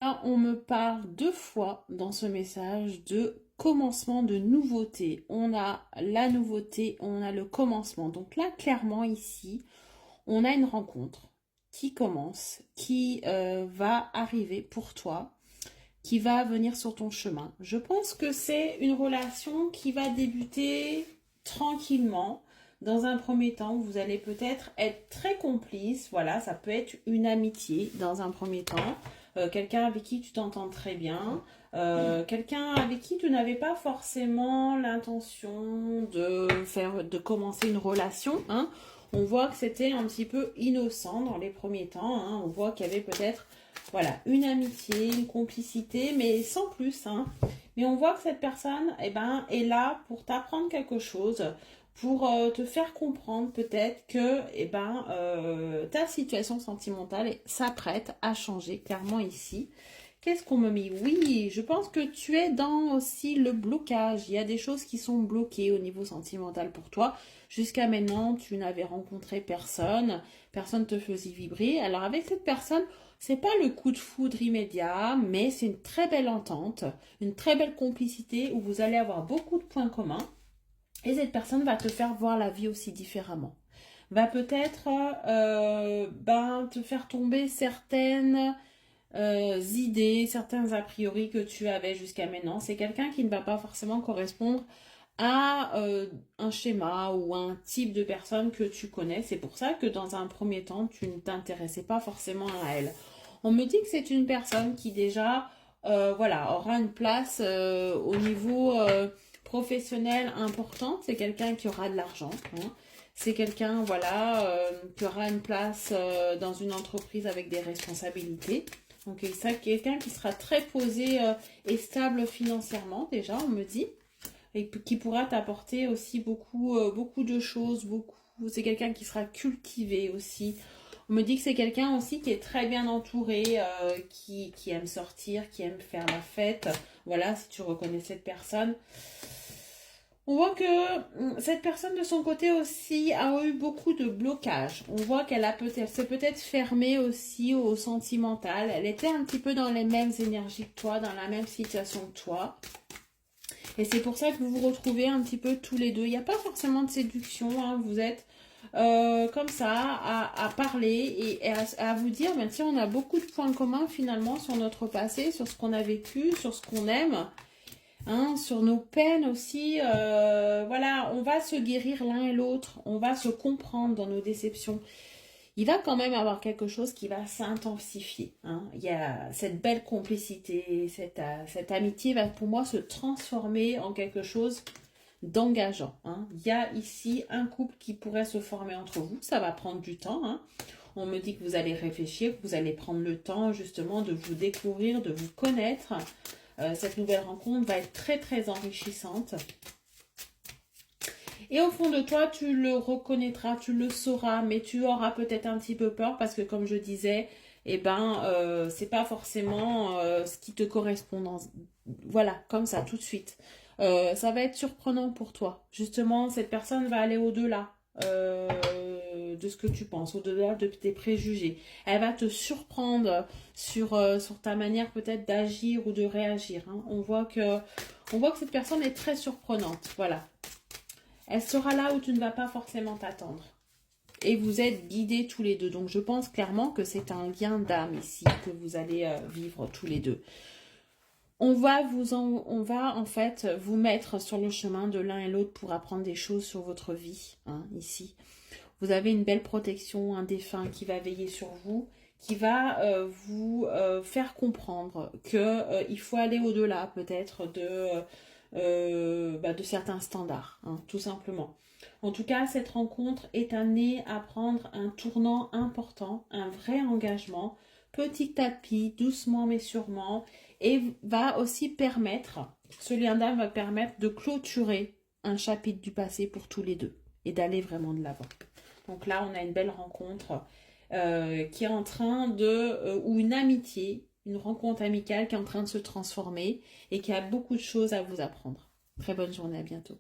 Là, on me parle deux fois dans ce message de commencement de nouveauté. On a la nouveauté, on a le commencement. Donc là, clairement, ici, on a une rencontre qui commence, qui va arriver pour toi, qui va venir sur ton chemin. Je pense que c'est une relation qui va débuter tranquillement. Dans un premier temps, vous allez peut-être être très complice. Voilà, ça peut être une amitié dans un premier temps. Quelqu'un avec qui tu t'entends très bien. Quelqu'un avec qui tu n'avais pas forcément l'intention de commencer une relation, hein. On voit que c'était un petit peu innocent dans les premiers temps, hein. On voit qu'il y avait peut-être voilà, une amitié, une complicité, mais sans plus, hein. Mais on voit que cette personne, eh ben, est là pour t'apprendre quelque chose, pour te faire comprendre peut-être que, eh ben, ta situation sentimentale s'apprête à changer clairement ici. Qu'est-ce qu'on me met? Oui, je pense que tu es dans aussi le blocage. Il y a des choses qui sont bloquées au niveau sentimental pour toi. Jusqu'à maintenant, tu n'avais rencontré personne, personne te faisait vibrer. Alors avec cette personne, c'est pas le coup de foudre immédiat, mais c'est une très belle entente, une très belle complicité où vous allez avoir beaucoup de points communs. Et cette personne va te faire voir la vie aussi différemment. Va peut-être te faire tomber certaines idées, certains a priori que tu avais jusqu'à maintenant. C'est quelqu'un qui ne va pas forcément correspondre à un schéma ou un type de personne que tu connais. C'est pour ça que dans un premier temps, tu ne t'intéressais pas forcément à elle. On me dit que c'est une personne qui déjà voilà, aura une place au niveau professionnel important. C'est quelqu'un qui aura de l'argent, hein. C'est quelqu'un voilà, qui aura une place dans une entreprise avec des responsabilités. Donc c'est quelqu'un qui sera très posé et stable financièrement déjà, on me dit, et qui pourra t'apporter aussi beaucoup de choses, beaucoup. C'est quelqu'un qui sera cultivé aussi. On me dit que c'est quelqu'un aussi qui est très bien entouré, qui aime sortir, qui aime faire la fête. Voilà, si tu reconnais cette personne. On voit que cette personne de son côté aussi a eu beaucoup de blocages. On voit qu'elle s'est peut-être fermée aussi au sentimental. Elle était un petit peu dans les mêmes énergies que toi, dans la même situation que toi. Et c'est pour ça que vous vous retrouvez un petit peu tous les deux. Il n'y a pas forcément de séduction, hein. Vous êtes comme ça à parler et à vous dire, ben, tiens, on a beaucoup de points communs finalement sur notre passé, sur ce qu'on a vécu, sur ce qu'on aime. Hein, sur nos peines aussi, voilà, on va se guérir l'un et l'autre, on va se comprendre dans nos déceptions. Il va quand même avoir quelque chose qui va s'intensifier, hein. Il y a cette belle complicité, cette amitié va pour moi se transformer en quelque chose d'engageant, hein. Il y a ici un couple qui pourrait se former entre vous, ça va prendre du temps, hein. On me dit que vous allez réfléchir, que vous allez prendre le temps justement de vous découvrir, de vous connaître. Cette nouvelle rencontre va être très très enrichissante. Et au fond de toi, tu le reconnaîtras, tu le sauras, mais tu auras peut-être un petit peu peur parce que comme je disais, eh ben, c'est pas forcément ce qui te correspond. Voilà, comme ça, tout de suite. Ça va être surprenant pour toi. Justement, cette personne va aller au-delà de ce que tu penses, au-delà de tes préjugés. Elle va te surprendre sur ta manière peut-être d'agir ou de réagir, hein. On voit que cette personne est très surprenante. Voilà. Elle sera là où tu ne vas pas forcément t'attendre. Et vous êtes guidés tous les deux. Donc je pense clairement que c'est un lien d'âme ici que vous allez vivre tous les deux. On va en fait vous mettre sur le chemin de l'un et l'autre pour apprendre des choses sur votre vie, hein, ici. Vous avez une belle protection, un défunt qui va veiller sur vous, qui va vous faire comprendre que il faut aller au-delà peut-être de certains standards, hein, tout simplement. En tout cas, cette rencontre est amenée à prendre un tournant important, un vrai engagement, petit à petit, doucement mais sûrement, et va aussi permettre, ce lien d'âme va permettre de clôturer un chapitre du passé pour tous les deux et d'aller vraiment de l'avant. Donc là, on a une belle rencontre qui est en train ou une amitié, une rencontre amicale qui est en train de se transformer et qui a beaucoup de choses à vous apprendre. Très bonne journée, à bientôt.